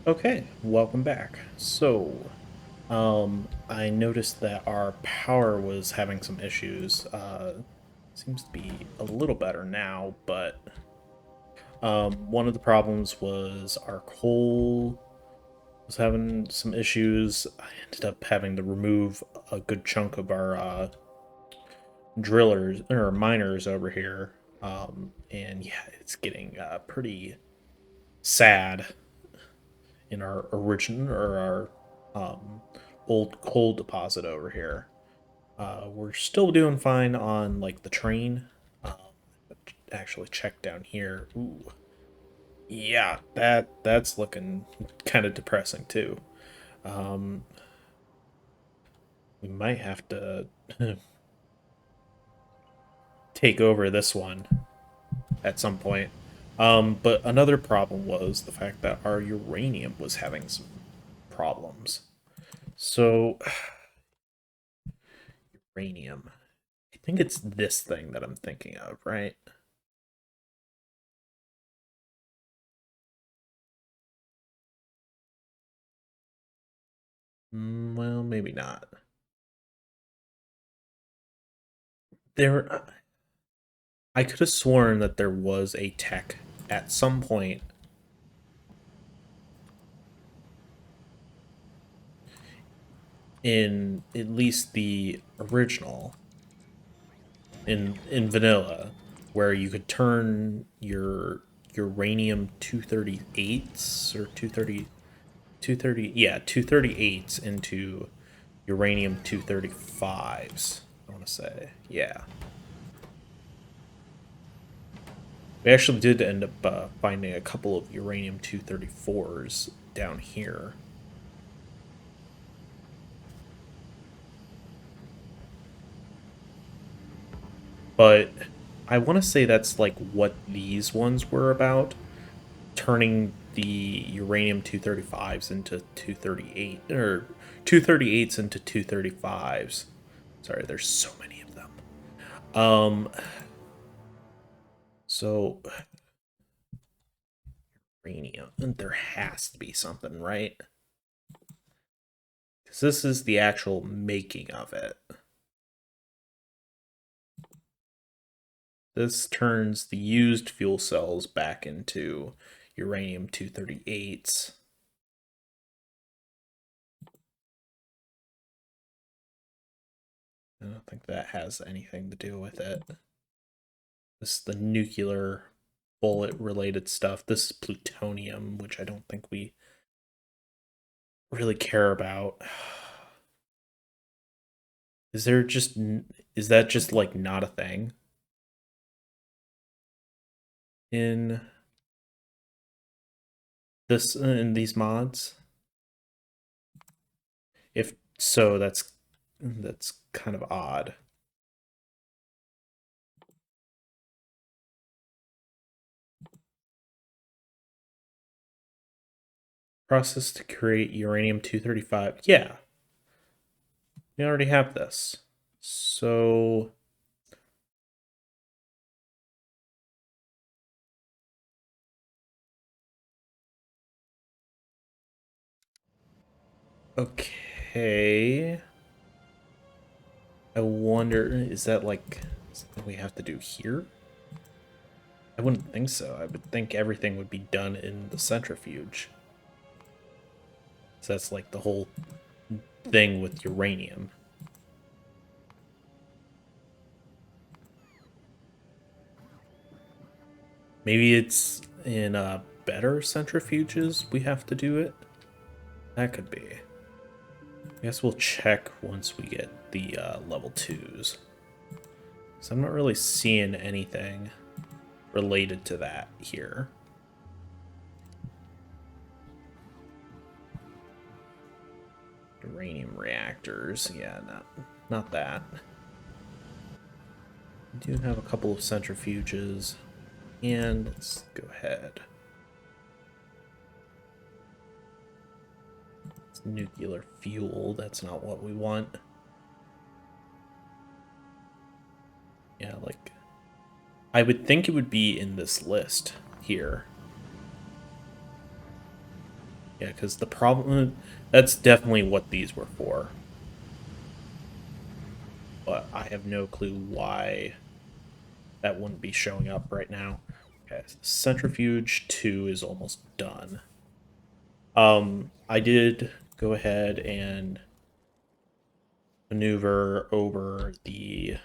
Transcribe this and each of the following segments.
Okay, welcome back. I noticed that our power was having some issues. Seems to be a little better now, but one of the problems was our coal was having some issues. I ended up having to remove a good chunk of our drillers or miners over here. And yeah, it's getting pretty sad in our origin or our old coal deposit over here. We're still doing fine on like the train. Um, Actually, check down here. Ooh, yeah, that's looking kind of depressing too. Um, we might have to take over this one at some point. But another problem was the fact that our uranium was having some problems. So, uranium. I think it's this thing that I'm thinking of, right? Well, maybe not. There, I could have sworn that there was a tech at some point in at least the original in vanilla where you could turn your uranium 238s or 230, yeah, 238s into uranium 235s. I want to say, yeah. We actually did end up finding a couple of uranium 234s down here. But I want to say that's like what these ones were about, turning the uranium 235s into 238 or 238s into 235s. Sorry, there's so many of them. Um so uranium, there has to be something, right? Cuz this is the actual making of it. This turns the used fuel cells back into uranium 238s. I don't think that has anything to do with it. This is the nuclear bullet related stuff. This is plutonium, which I don't think we really care about. Is there just is that just like not a thing in this in these mods? If so, that's kind of odd. Process to create uranium 235. Yeah, we already have this. So okay. I wonder, is that like something we have to do here? I wouldn't think so. I would think everything would be done in the centrifuge. So that's like the whole thing with uranium. Maybe it's in better centrifuges we have to do it? That could be. I guess we'll check once we get the level 2s. So I'm not really seeing anything related to that here. Uranium reactors, yeah, not that. We do have a couple of centrifuges, and let's go ahead. It's nuclear fuel, that's not what we want. Yeah, like, I would think it would be in this list here. Yeah, because the problem, that's definitely what these were for. But I have no clue why that wouldn't be showing up right now. Okay, so Centrifuge 2 is almost done. I did go ahead and maneuver over the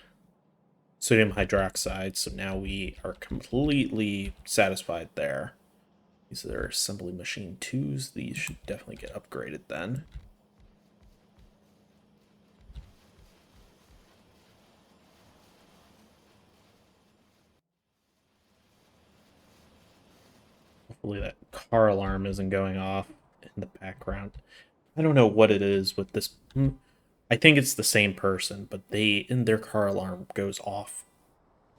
sodium hydroxide, so now we are completely satisfied there. These are assembly machine 2s. These should definitely get upgraded then. Hopefully that car alarm isn't going off in the background. I don't know what it is with this. I think it's the same person, but their car alarm goes off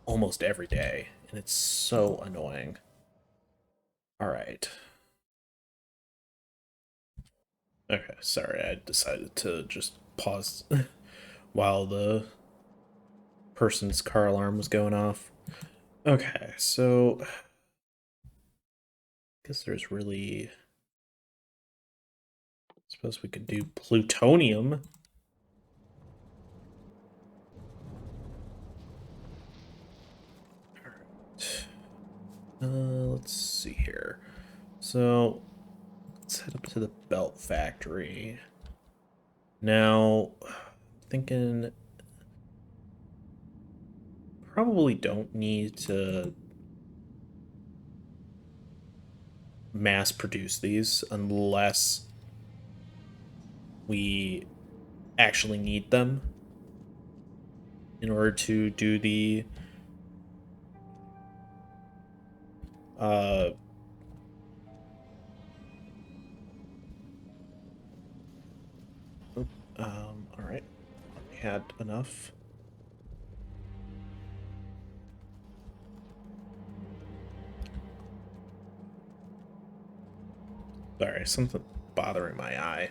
almost every day, and it's so annoying. All right. Okay, sorry, I decided to just pause while the person's car alarm was going off. Okay, so I guess there's really, I suppose we could do plutonium. All right. Let's see here. So let's head up to the belt factory. Now, thinking probably don't need to mass produce these unless we actually need them in order to do the uh all right, we had enough. Sorry, something bothering my eye.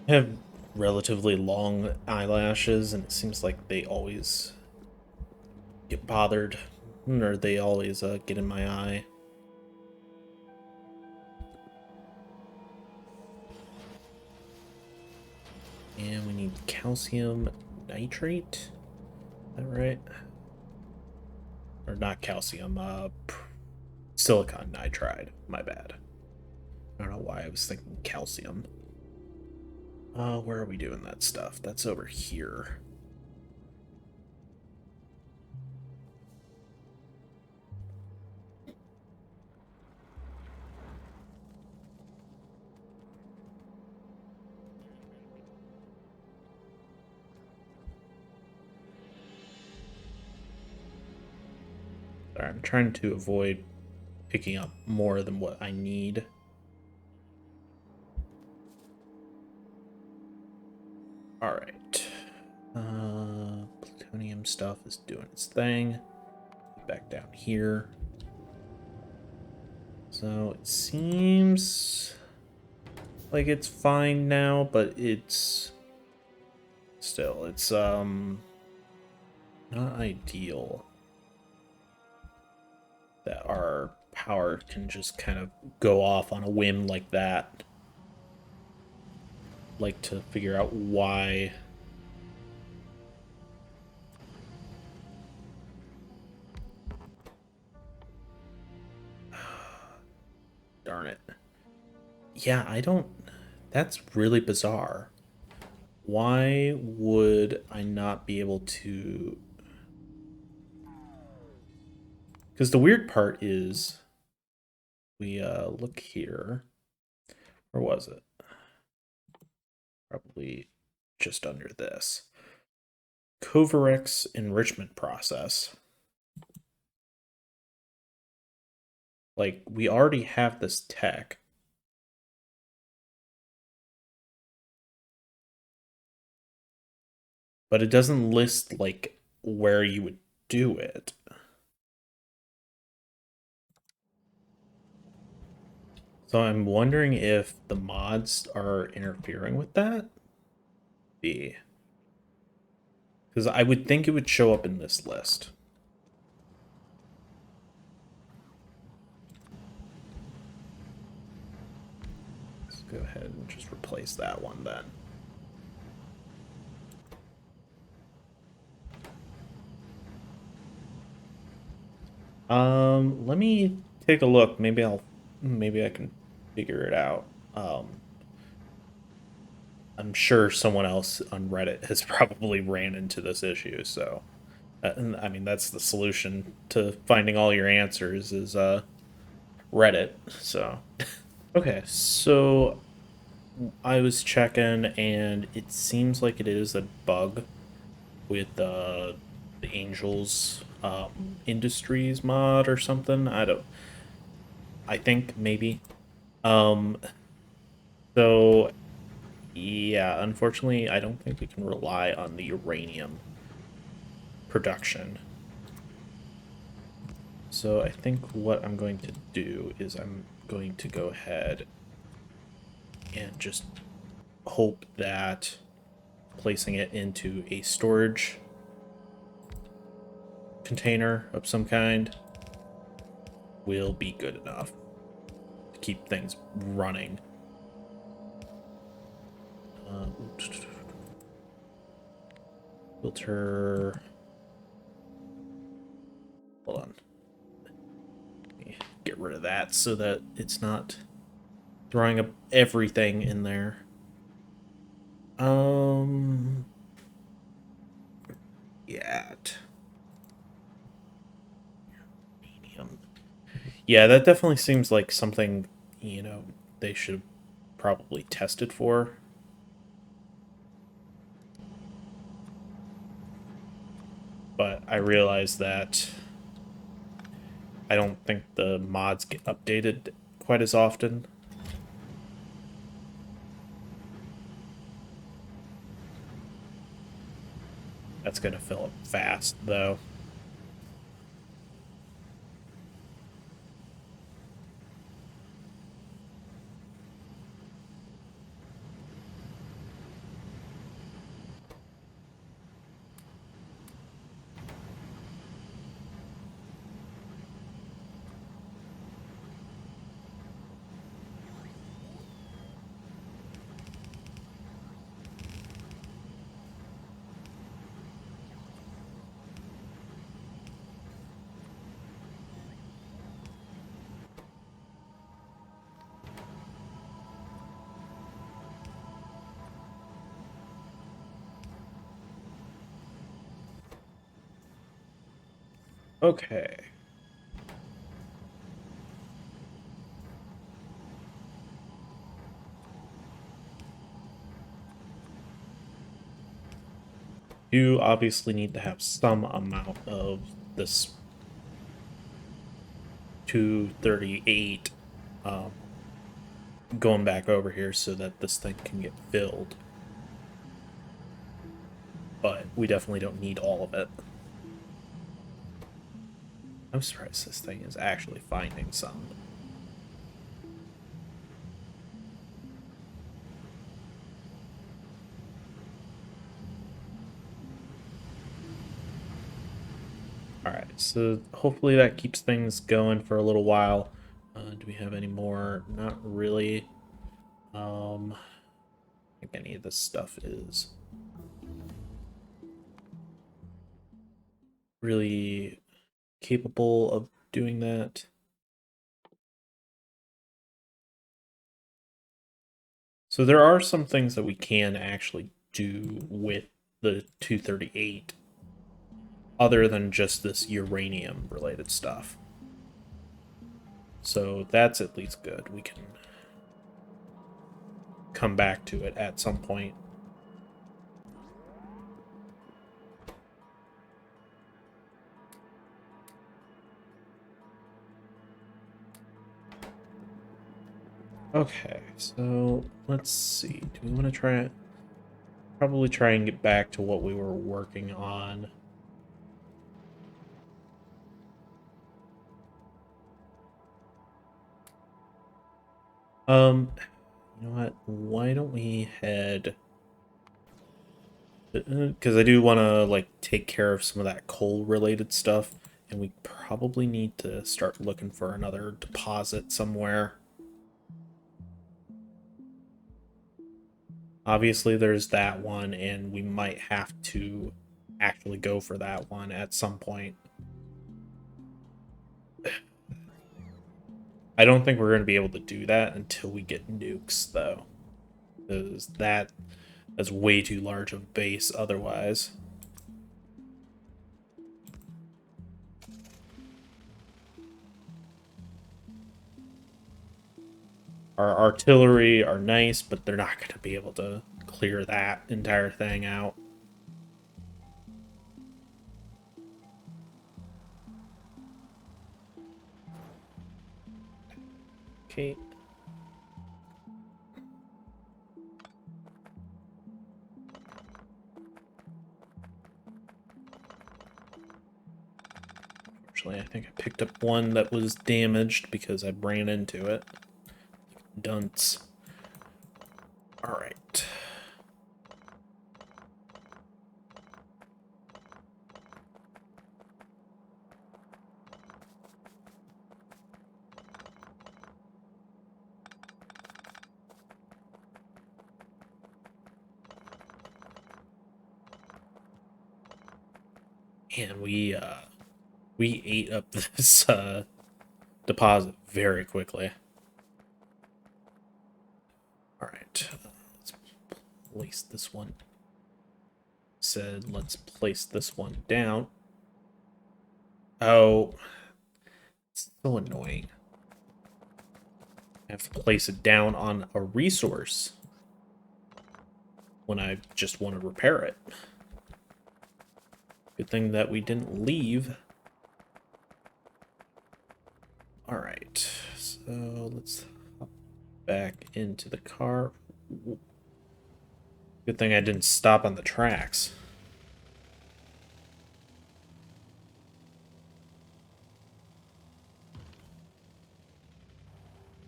I have relatively long eyelashes, and it seems like they always get bothered, or they always get in my eye. And we need calcium nitrate. Is that right? Or not calcium, silicon nitride. My bad. I don't know why I was thinking calcium. Where are we doing that stuff? That's over here. Sorry, I'm trying to avoid picking up more than what I need. All right. Plutonium stuff is doing its thing. Back down here. So it seems like it's fine now, but it's still, it's not ideal that our power can just kind of go off on a whim like that. Like to figure out why. Darn it. Yeah, I don't. That's really bizarre. Why would I not be able to? Because the weird part is, we look here. Where was it? Probably just under this. Covarex enrichment process. Like, we already have this tech. But it doesn't list, like, where you would do it. So I'm wondering if the mods are interfering with that? B. Because I would think it would show up in this list. go ahead and just replace that one then. Let me take a look. Maybe I can figure it out. I'm sure someone else on Reddit has probably ran into this issue, so I mean that's the solution to finding all your answers is Reddit. So okay, so I was checking and it seems like it is a bug with the Angels Industries mod or something. I think maybe. Um, so yeah, unfortunately, I don't think we can rely on the uranium production. So I think what I'm going to do is I'm going to go ahead and just hope that placing it into a storage container of some kind will be good enough to keep things running. Filter. Hold on. Get rid of that so that it's not throwing up everything in there. Yeah. Medium. Yeah, that definitely seems like something, they should probably test it for. But I realize that I don't think the mods get updated quite as often. That's going to fill up fast, though. Okay. You obviously need to have some amount of this 238 going back over here so that this thing can get filled. But we definitely don't need all of it. I'm surprised this thing is actually finding some. Alright, so hopefully that keeps things going for a little while. Do we have any more? Not really. I think any of this stuff is really capable of doing that. So there are some things that we can actually do with the 238 other than just this uranium related stuff. So that's at least good. We can come back to it at some point. Okay, so let's see. Do we want to try it? Probably try and get back to what we were working on. You know what? Why don't we head... Because I do want to, like, take care of some of that coal-related stuff, and we probably need to start looking for another deposit somewhere. Obviously, there's that one, and we might have to actually go for that one at some point. I don't think we're going to be able to do that until we get nukes, though. Because that's way too large of base otherwise. Our artillery are nice, but they're not going to be able to clear that entire thing out. Okay. Unfortunately, I think I picked up one that was damaged because I ran into it. Dunce. Alright. And we ate up this deposit very quickly. Alright. Let's place this one. Said let's place this one down. Oh, it's so annoying. I have to place it down on a resource when I just want to repair it. Good thing that we didn't leave. Alright, so let's hop back into the car. Good thing I didn't stop on the tracks.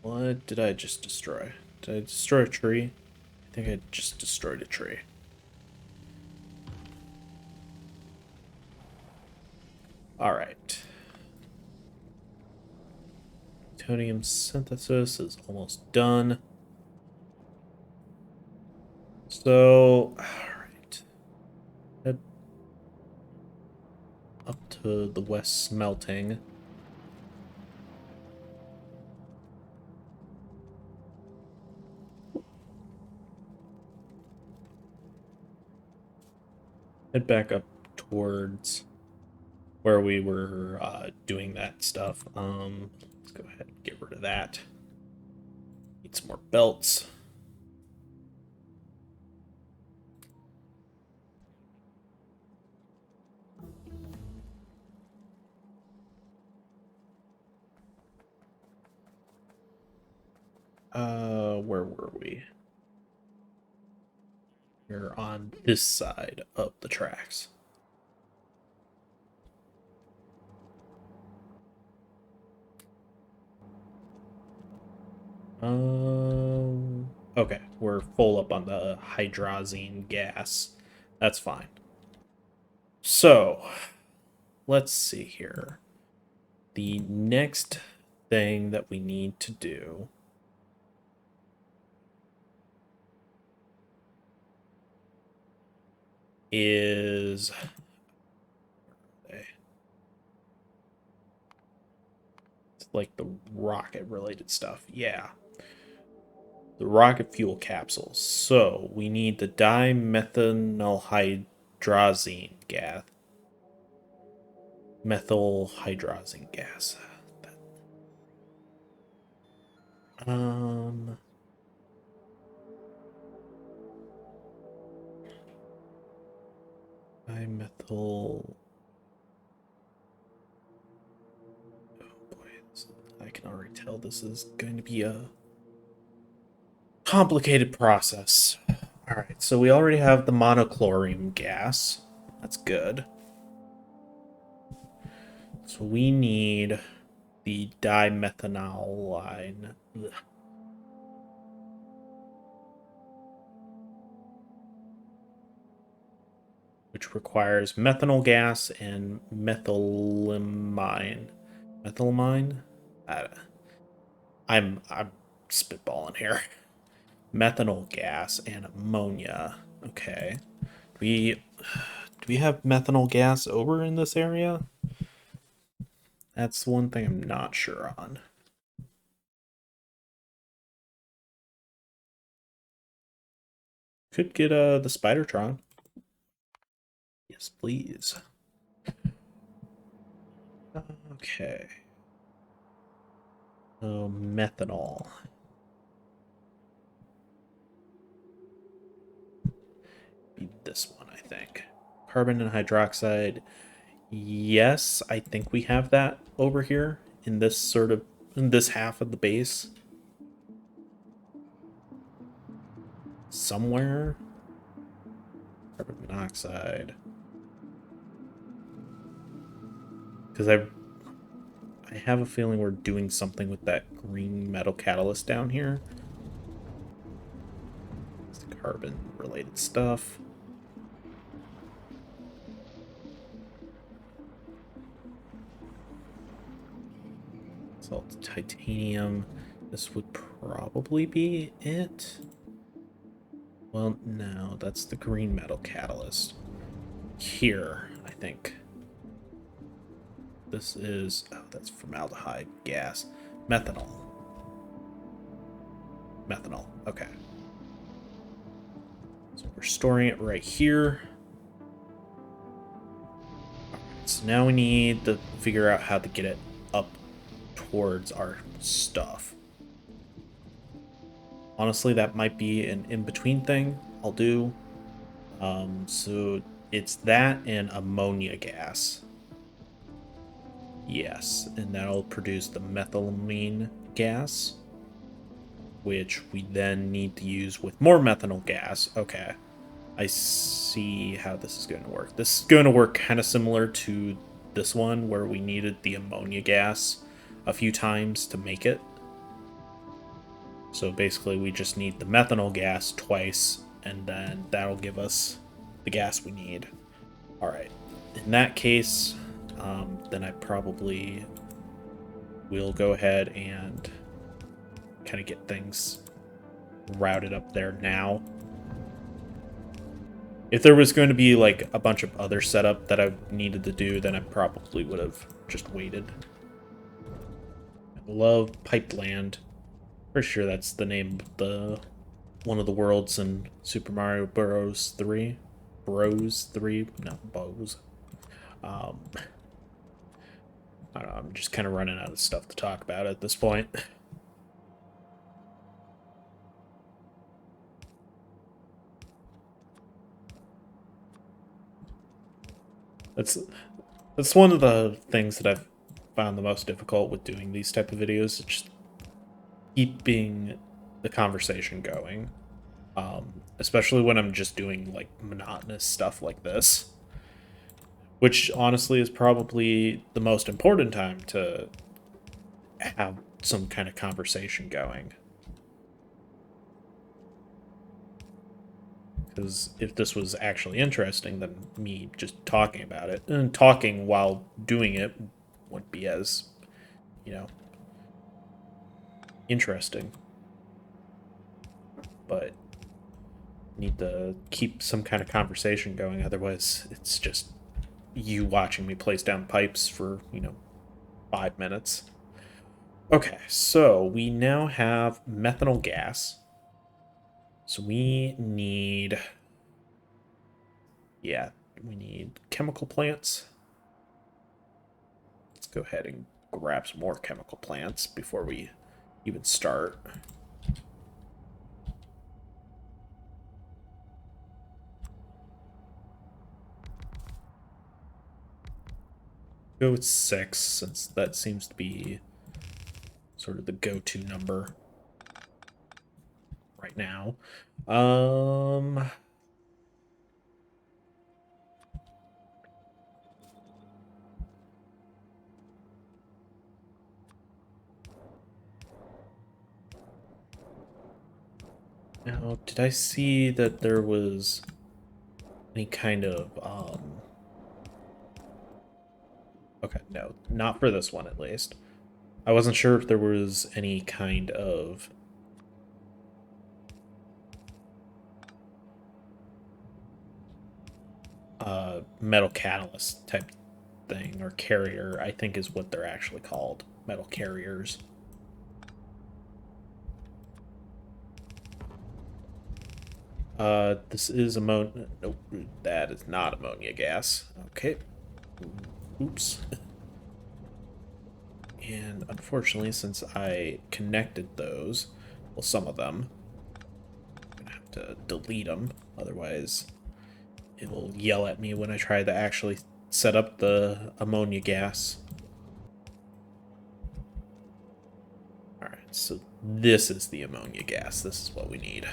What did I just destroy? Did I destroy a tree? I think I just destroyed a tree. Alright. Plutonium synthesis is almost done. So, alright. Head up to the west smelting. Head back up towards where we were doing that stuff. Let's go ahead and get rid of that. Need some more belts. Where were we? We're on this side of the tracks. Okay, we're full up on the hydrazine gas. That's fine. So, let's see here. The next thing that we need to do is it's like the rocket related stuff. Yeah. The rocket fuel capsules. So we need the dimethylhydrazine gas. Methylhydrazine gas. Um Dimethyl. Oh boy, I can already tell this is going to be a complicated process. Alright, so we already have the monochlorine gas. That's good. So we need the dimethanol. Which requires methanol gas and methylamine. Methylamine? I'm spitballing here. methanol gas and ammonia. Okay. Do we have methanol gas over in this area? That's one thing I'm not sure on. Could get the Spidertron. Yes, please. Okay. Oh, methanol. Be this one, I think. Carbon and hydroxide. Yes, I think we have that over here in this half of the base. Somewhere. Carbon monoxide. Because I have a feeling we're doing something with that green metal catalyst down here. It's the carbon related stuff. Salt titanium. This would probably be it. Well, no, that's the green metal catalyst. Here, I think. This is, oh, that's formaldehyde gas. Methanol. Methanol, okay. So we're storing it right here. So now we need to figure out how to get it up towards our stuff. Honestly, that might be an in-between thing I'll do. So it's that and ammonia gas. Yes, and that'll produce the methylamine gas, which we then need to use with more methanol gas. Okay, I see how this is going to work. This is going to work kind of similar to this one, where we needed the ammonia gas a few times to make it. So basically, we just need the methanol gas twice, and then that'll give us the gas we need. All right. In that case, then I probably will go ahead and kind of get things routed up there now. If there was going to be like a bunch of other setup that I needed to do, then I probably would have just waited. I love Pipeland. Pretty sure that's the name of the one of the worlds in Super Mario Bros. 3. Bros 3? No, Bows. I don't know, I'm just kind of running out of stuff to talk about at this point. That's one of the things that I've found the most difficult with doing these type of videos. It's just keeping the conversation going. Especially when I'm just doing like monotonous stuff like this. Which honestly is probably the most important time to have some kind of conversation going. Because if this was actually interesting, then me just talking about it and talking while doing it wouldn't be as, you know, interesting. But need to keep some kind of conversation going, otherwise it's just you watching me place down pipes for, 5 minutes. Okay, so we now have methanol gas. So we need, yeah, we need chemical plants. Let's go ahead and grab some more chemical plants before we even start. Go with 6, since that seems to be sort of the go-to number right now. Now, did I see that there was any kind of, okay, no, not for this one at least. I wasn't sure if there was any kind of metal catalyst type thing, or carrier, I think is what they're actually called. Metal carriers. This is ammonia. Nope, that is not ammonia gas. Okay. Oops. And unfortunately, since I connected those, well, some of them, I'm gonna have to delete them. Otherwise, it will yell at me when I try to actually set up the ammonia gas. Alright, so this is the ammonia gas. This is what we need.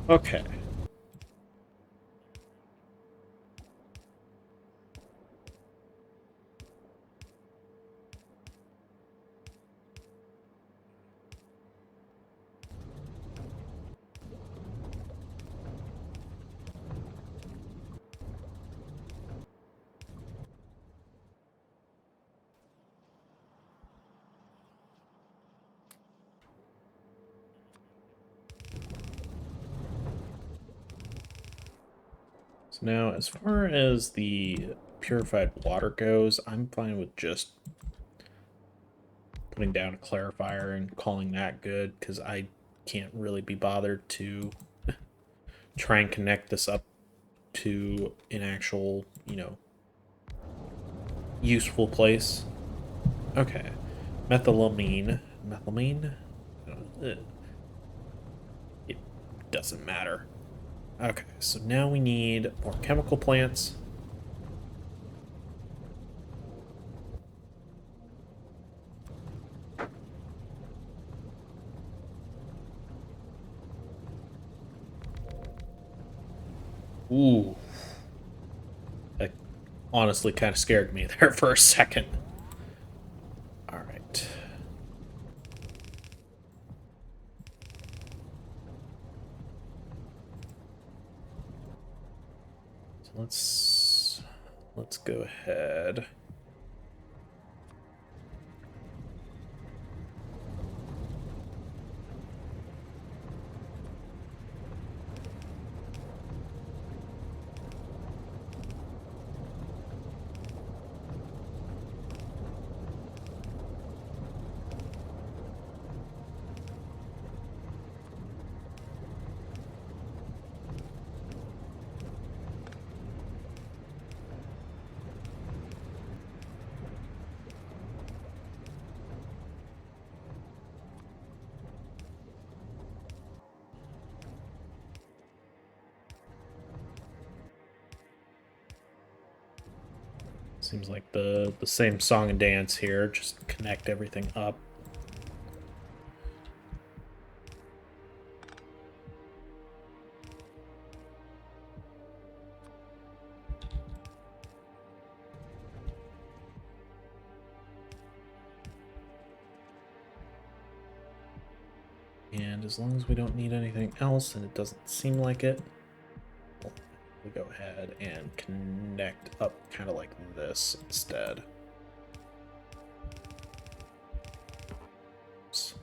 Okay. So now, as far as the purified water goes, I'm fine with just putting down a clarifier and calling that good, because I can't really be bothered to try and connect this up to an actual, useful place. Okay. Methylamine. Methylamine? It doesn't matter. Okay, so now we need more chemical plants. Ooh. That honestly kind of scared me there for a second. Alright. So let's go ahead. Seems like the same song and dance here, just connect everything up. And as long as we don't need anything else, and it doesn't seem like it, we go ahead and connect up kind of like this instead. Oops.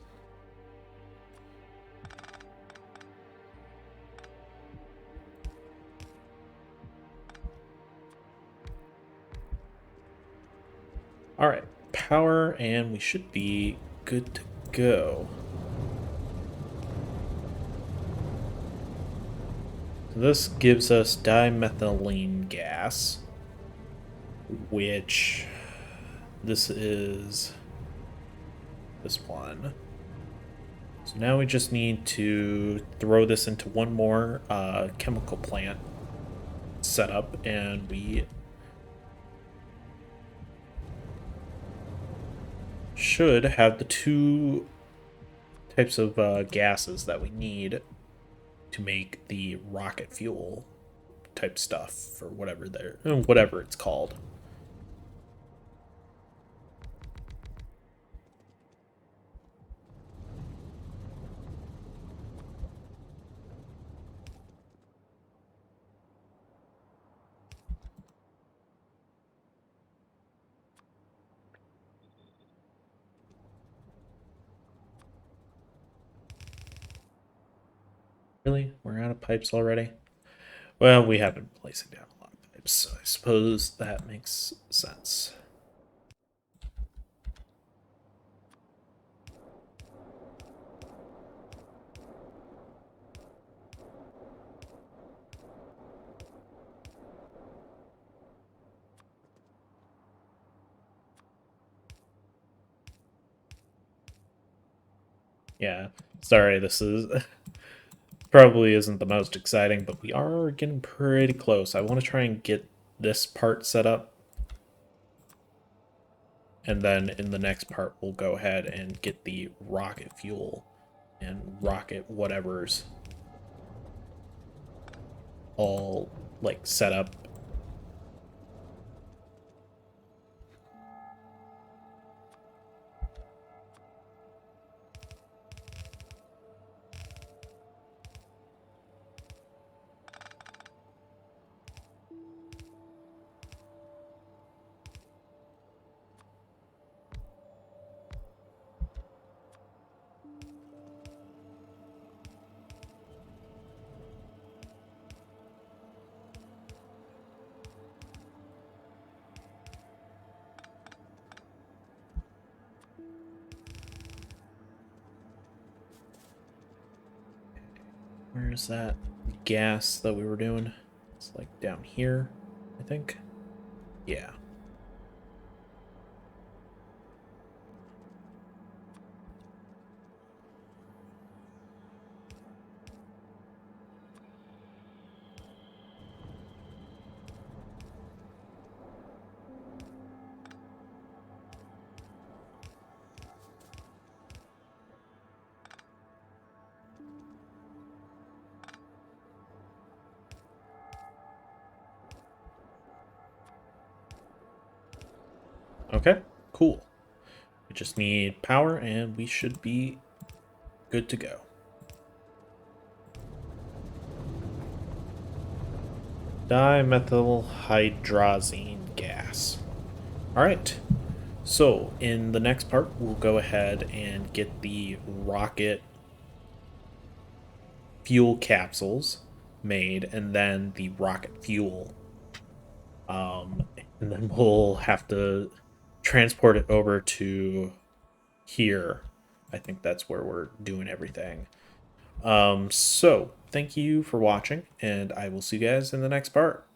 All right, power, and we should be good to go. This gives us dimethylene gas, which this is this one. So now we just need to throw this into one more chemical plant setup, and we should have the two types of gases that we need to make the rocket fuel type stuff, or whatever it's called. Really? We're out of pipes already? Well, we have been placing down a lot of pipes, so I suppose that makes sense. Yeah, sorry, this is probably isn't the most exciting, but we are getting pretty close. I want to try and get this part set up, and then in the next part, we'll go ahead and get the rocket fuel and rocket whatever's all like set up. Where's that gas that we were doing? It's like down here, I think. Yeah. Okay, cool. We just need power and we should be good to go. Dimethylhydrazine gas. All right. So, in the next part, we'll go ahead and get the rocket fuel capsules made and then the rocket fuel. And then we'll have to transport it over to here. I think that's where we're doing everything. So, thank you for watching, and I will see you guys in the next part.